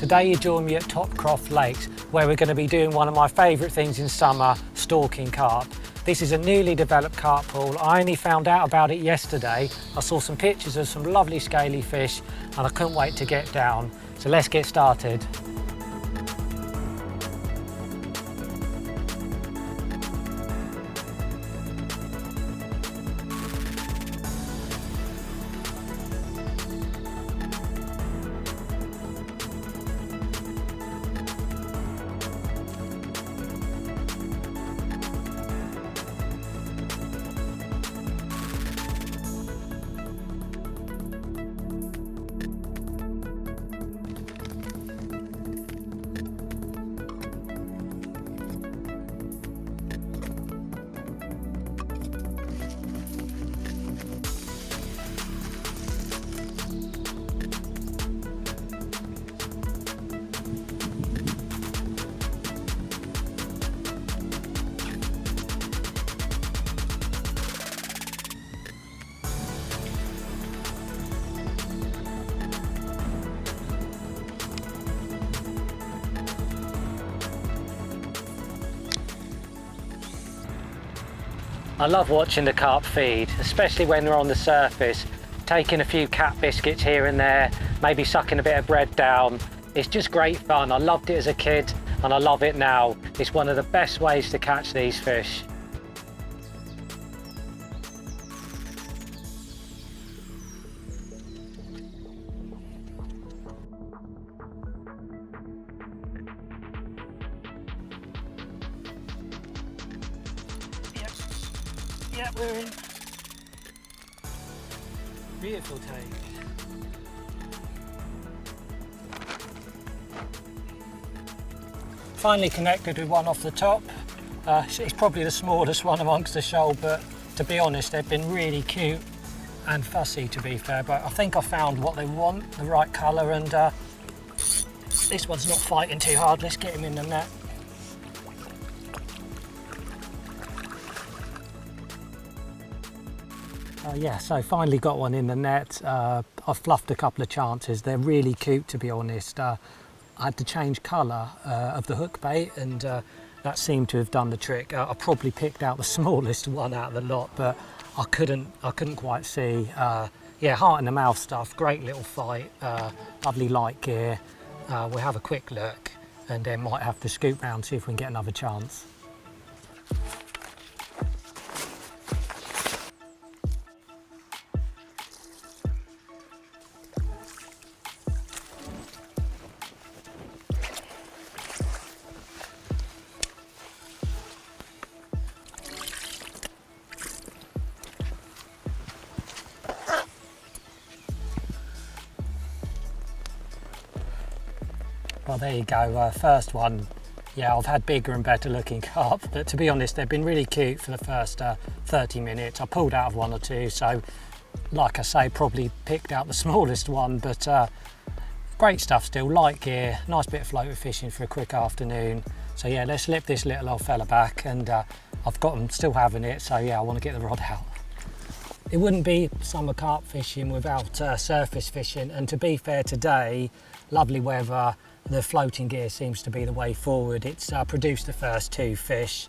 Today you join me at Topcroft Lakes, where we're going to be doing one of my favourite things in summer, stalking carp. This is a newly developed carp pool. I only found out about it yesterday. I saw some pictures of some lovely scaly fish and I couldn't wait to get down. So let's get started. I love watching the carp feed, especially when they're on the surface, taking a few cat biscuits here and there, maybe sucking a bit of bread down. It's just great fun. I loved it as a kid and I love it now. It's one of the best ways to catch these fish. Yeah, we're in. Beautiful take. Finally connected with one off the top. It's probably the smallest one amongst the shoal, but to be honest, they've been really cute and fussy, to be fair. But I think I found what they want, the right colour, and this one's not fighting too hard. Let's get him in the net. Yeah, so finally got one in the net. I've fluffed a couple of chances. They're really cute, to be honest. I had to change colour of the hook bait, and that seemed to have done the trick. I probably picked out the smallest one out of the lot, but I couldn't quite see. Yeah, heart in the mouth stuff. Great little fight. Lovely light gear. We'll have a quick look, and then might have to scoop round, see if we can get another chance. Well, there you go, first one. Yeah, I've had bigger and better looking carp, but to be honest, they've been really cute for the first 30 minutes. I pulled out of one or two, so like I say, probably picked out the smallest one, but great stuff still, light gear, nice bit of floater fishing for a quick afternoon. So yeah, let's slip this little old fella back, and I've got them still having it, so yeah, I want to get the rod out. It wouldn't be summer carp fishing without surface fishing, and to be fair, today, lovely weather, the floating gear seems to be the way forward. It's produced the first two fish.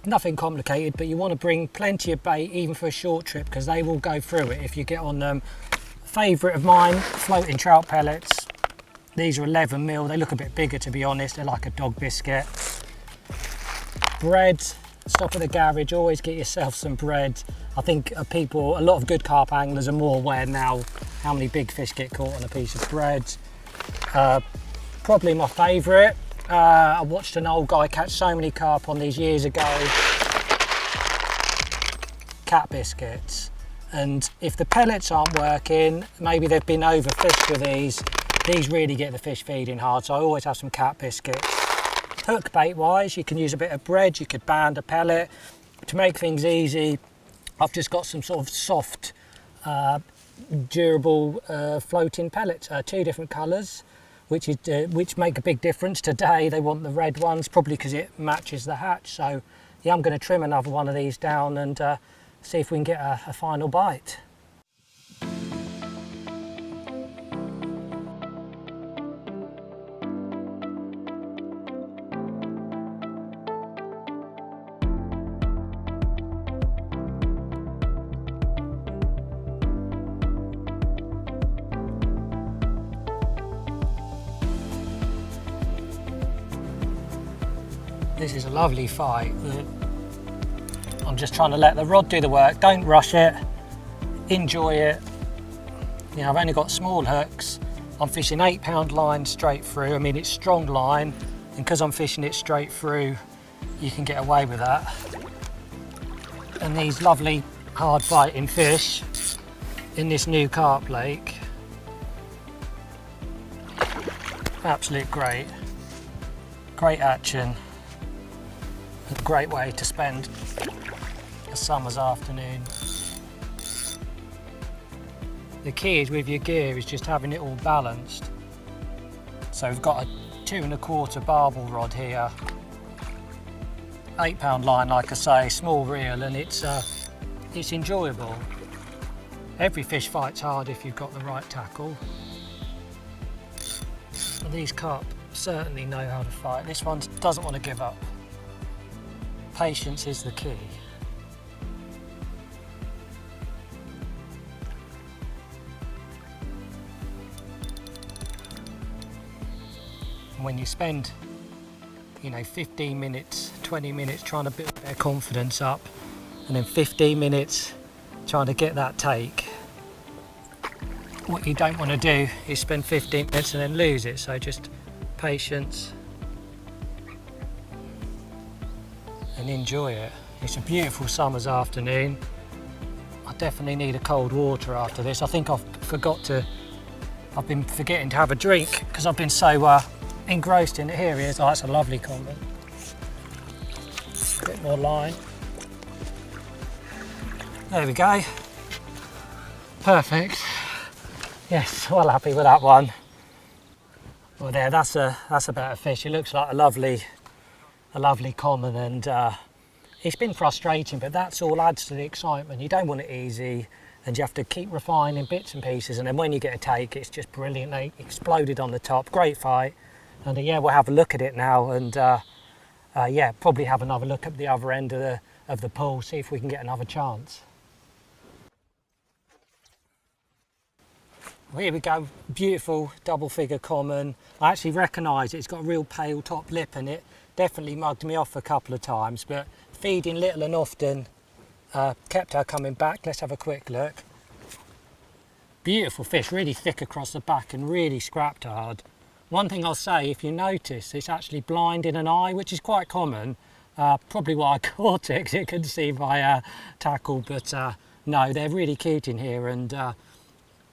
Nothing complicated, but you want to bring plenty of bait even for a short trip, because they will go through it if you get on them. Favourite of mine, floating trout pellets. These are 11mm. They look a bit bigger, to be honest. They're like a dog biscuit. Bread, stop at the garage, always get yourself some bread. I think a lot of good carp anglers are more aware now how many big fish get caught on a piece of bread. Probably my favourite. I watched an old guy catch so many carp on these years ago. Cat biscuits. And if the pellets aren't working, maybe they've been overfished with these really get the fish feeding hard, so I always have some cat biscuits. Hook bait wise, you can use a bit of bread, you could band a pellet. To make things easy, I've just got some sort of soft, durable floating pellets, two different colours. Which make a big difference. Today they want the red ones, probably because it matches the hatch. So yeah, I'm going to trim another one of these down and see if we can get a final bite. Well, 1 2 3 This is a lovely fight. I'm just trying to let the rod do the work. Don't rush it. Enjoy it. You know, I've only got small hooks. I'm fishing 8-pound line straight through. I mean, it's strong line, and because I'm fishing it straight through, you can get away with that. And these lovely hard fighting fish in this new carp lake, absolute great action, a great way to spend a summer's afternoon. The key is with your gear is just having it all balanced. So we've got a 2 1/4 barbel rod here, 8-pound line, like I say, small reel, and it's enjoyable. Every fish fights hard if you've got the right tackle. And these carp certainly know how to fight. This one doesn't want to give up. Patience is the key. When you spend, you know, 15 minutes, 20 minutes trying to build their confidence up, and then 15 minutes trying to get that take, what you don't want to do is spend 15 minutes and then lose it. So just patience and enjoy it. It's a beautiful summer's afternoon. I definitely need a cold water after this. I think I've been forgetting to have a drink because I've been so engrossed in it. Here he is. Oh, that's a lovely comment. A bit more line. There we go. Perfect. Yes, well happy with that one. Well, there, that's a better fish. It looks like a lovely common, and it's been frustrating, but that's all adds to the excitement. You don't want it easy, and you have to keep refining bits and pieces, and then when you get a take, it's just brilliant. They exploded on the top. Great fight. And yeah, we'll have a look at it now, and yeah, probably have another look at the other end of the pool, see if we can get another chance. Well, here we go, beautiful double figure common. I actually recognise it. It's got a real pale top lip, and it definitely mugged me off a couple of times, but feeding little and often kept her coming back. Let's have a quick look. Beautiful fish, really thick across the back and really scrapped hard. One thing I'll say, if you notice, it's actually blind in an eye, which is quite common. Probably why I caught it, because it couldn't see my tackle, but no, they're really cute in here, and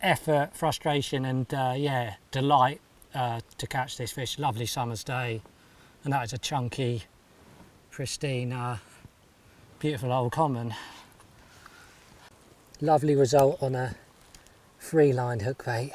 effort, frustration, and yeah, delight to catch this fish. Lovely summer's day, and that is a chunky, pristine, beautiful old common. Lovely result on a 3-line hook bait.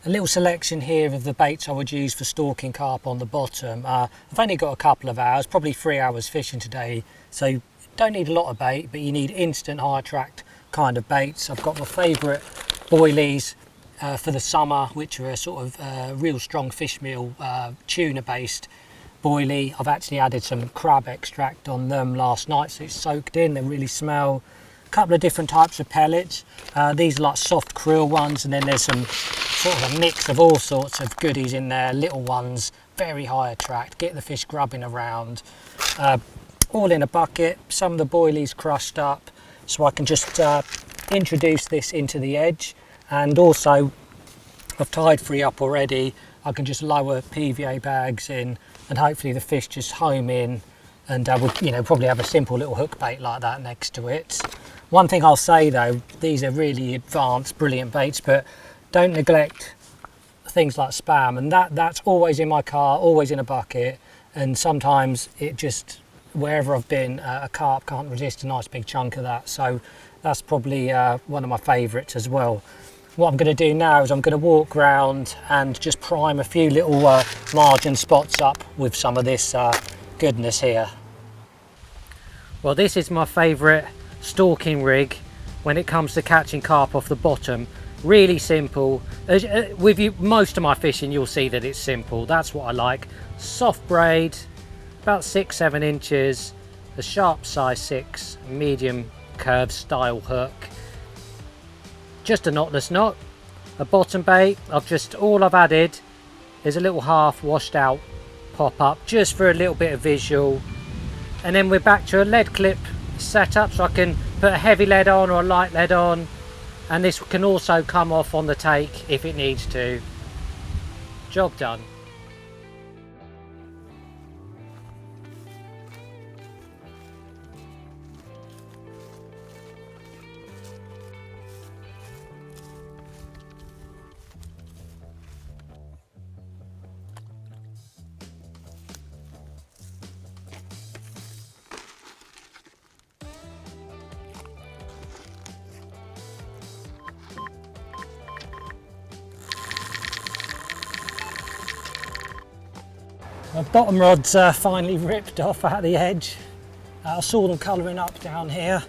A little selection here of the baits I would use for stalking carp on the bottom. I've only got a couple of hours, probably 3 hours fishing today, so you don't need a lot of bait, but you need instant high attract kind of baits. I've got my favourite boilies for the summer, which are a sort of real strong fish meal, tuna based boilie. I've actually added some crab extract on them last night, so it's soaked in, they really smell. A couple of different types of pellets. These are like soft krill ones, and then there's some sort of a mix of all sorts of goodies in there, little ones, very high attract, get the fish grubbing around. All in a bucket, some of the boilies crushed up, so I can just introduce this into the edge, and also I've tied 3 up already. I can just lower PVA bags in, and hopefully the fish just home in, and we'll, you know, probably have a simple little hook bait like that next to it. One thing I'll say though, these are really advanced, brilliant baits, but don't neglect things like spam, and that's always in my car, always in a bucket, and sometimes it just, wherever I've been, a carp can't resist a nice big chunk of that, so that's probably one of my favourites as well. What I'm going to do now is I'm going to walk around and just prime a few little margin spots up with some of this goodness here. Well, this is my favourite stalking rig when it comes to catching carp off the bottom. Really simple. With most of my fishing, you'll see that it's simple. That's what I like. Soft braid, about 6-7 inches, a sharp size 6 medium curved style hook, just a knotless knot, a bottom bait. All I've added there's a little half washed out pop up just for a little bit of visual. And then we're back to a lead clip setup, so I can put a heavy lead on or a light lead on, and this can also come off on the take if it needs to. Job done. My bottom rod's finally ripped off at the edge. I saw them colouring up down here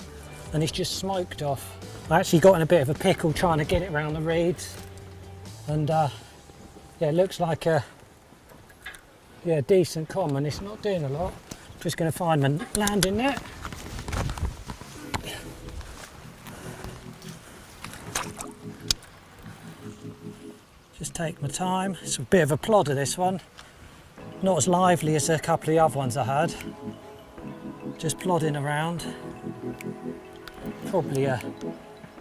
and it's just smoked off. I actually got in a bit of a pickle trying to get it around the reeds, and yeah, it looks like a decent common. It's not doing a lot. Just going to find my landing net. Just take my time. It's a bit of a plodder, this one. Not as lively as a couple of the other ones I had. Just plodding around. Probably a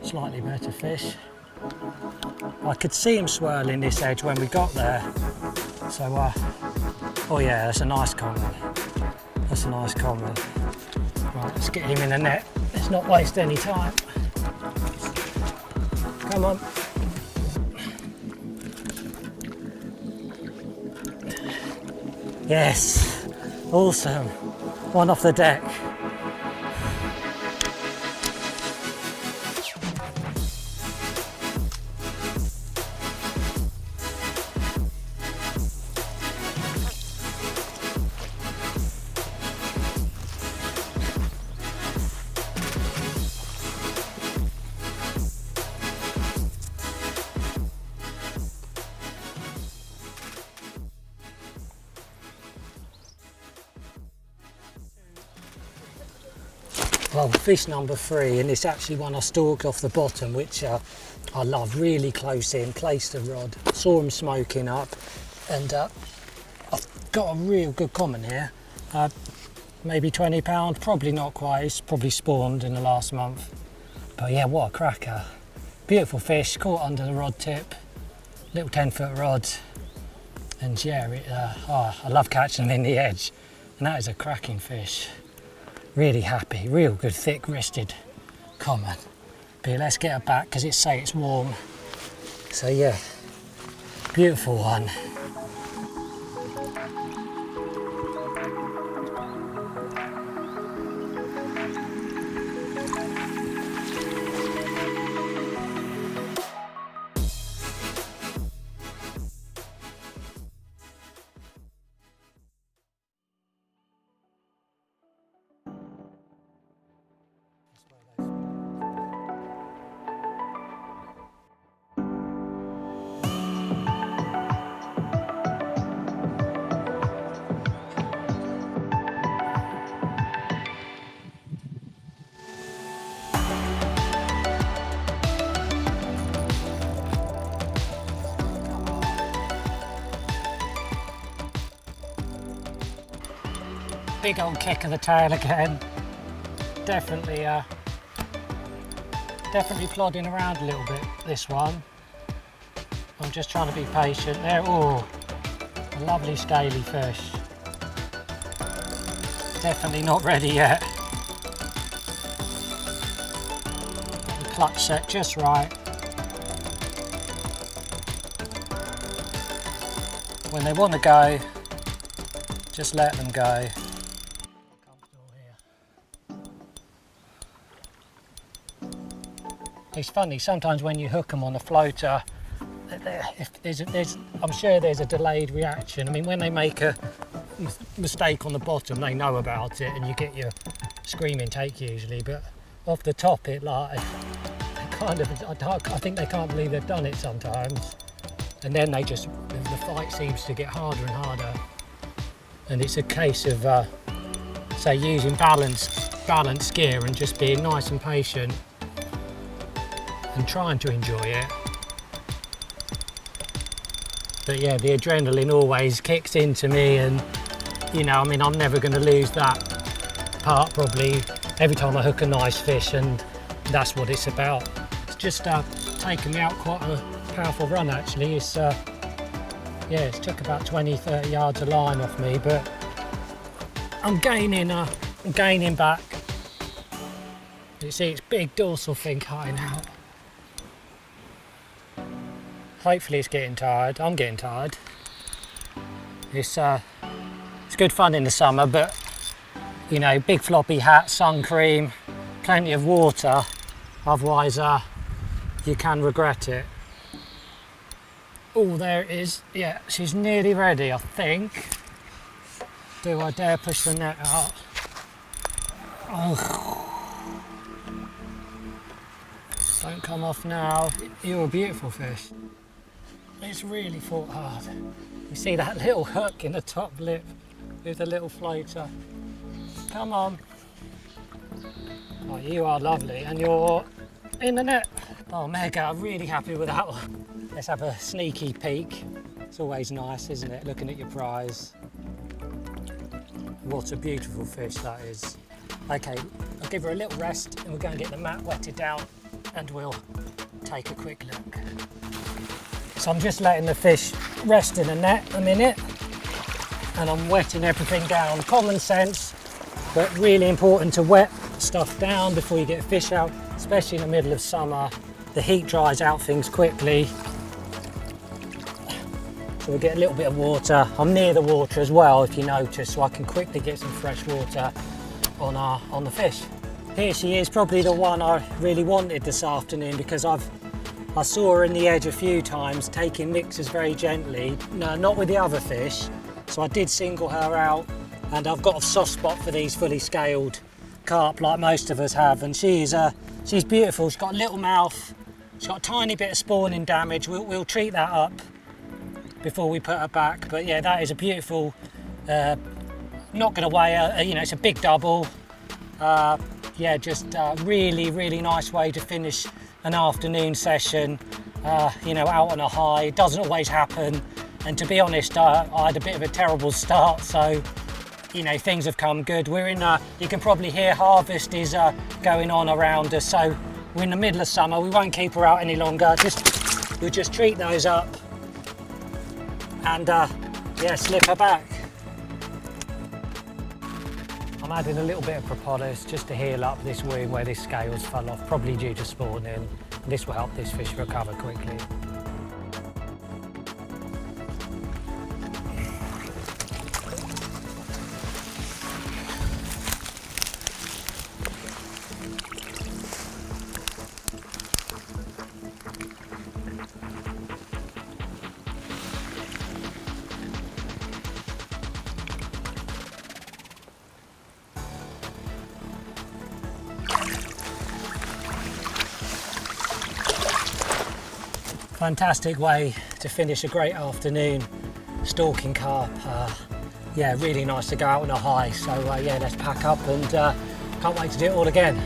slightly better fish. I could see him swirling this edge when we got there. So, oh yeah, that's a nice common. That's a nice common. Right, let's get him in the net. Let's not waste any time. Come on. Yes, awesome. One off the deck. Well, fish number 3, and it's actually one I stalked off the bottom, which I love. Really close in, placed the rod, saw him smoking up, and I've got a real good common here. Maybe 20 pounds, probably not quite. It's probably spawned in the last month. But yeah, what a cracker. Beautiful fish, caught under the rod tip, little 10-foot rod. And yeah, I love catching them in the edge, and that is a cracking fish. Really happy, real good thick-wristed common. But yeah, let's get her back because it's warm. So yeah, beautiful one. Big old kick of the tail again. Definitely plodding around a little bit, this one. I'm just trying to be patient there. Oh, a lovely scaly fish. Definitely not ready yet. The clutch set just right. When they want to go, just let them go. It's funny, sometimes when you hook them on a floater, I'm sure there's a delayed reaction. I mean, when they make a mistake on the bottom, they know about it and you get your screaming take usually, but off the top it like, I think they can't believe they've done it sometimes. And then the fight seems to get harder and harder. And it's a case of, say, using balanced gear and just being nice and patient and trying to enjoy it. But yeah, the adrenaline always kicks into me, and you know, I mean, I'm never going to lose that part probably every time I hook a nice fish, and that's what it's about. It's just taken me out quite a powerful run actually. It's yeah, it's took about 20-30 yards of line off me, but I'm gaining back. You see, it's big dorsal fin cutting out. Hopefully it's getting tired. I'm getting tired. It's good fun in the summer, but you know, big floppy hat, sun cream, plenty of water, otherwise you can regret it. Oh, there it is. Yeah, she's nearly ready, I think. Do I dare push the net out? Oh. Don't come off now. You're a beautiful fish. It's really fought hard. You see that little hook in the top lip with the little floater. Come on. Oh, you are lovely, and you're in the net. Oh, mega, I'm really happy with that one. Let's have a sneaky peek. It's always nice, isn't it, looking at your prize. What a beautiful fish that is. Okay, I'll give her a little rest and we'll go and get the mat wetted down and we'll take a quick look. So I'm just letting the fish rest in the net a minute and I'm wetting everything down. Common sense, but really important to wet stuff down before you get fish out, especially in the middle of summer. The heat dries out things quickly. So we'll get a little bit of water. I'm near the water as well, if you notice, so I can quickly get some fresh water on the fish. Here she is, probably the one I really wanted this afternoon, because I saw her in the edge a few times, taking mixers very gently. No, not with the other fish. So I did single her out, and I've got a soft spot for these fully scaled carp, like most of us have. And she's beautiful. She's got a little mouth. She's got a tiny bit of spawning damage. We'll treat that up before we put her back. But yeah, that is a beautiful. Not going to weigh her. You know, it's a big double. Yeah, just really, really nice way to finish an afternoon session, you know, out on a high. It doesn't always happen, and to be honest, I had a bit of a terrible start, so you know, things have come good. We're in you can probably hear harvest is going on around us, so we're in the middle of summer. We won't keep her out any longer. We'll just treat those up and yeah, slip her back. I'm adding a little bit of propolis just to heal up this wound where this scales fell off, probably due to spawning. This will help this fish recover quickly. Fantastic way to finish a great afternoon stalking carp. Yeah, really nice to go out on a high. So yeah, let's pack up and can't wait to do it all again.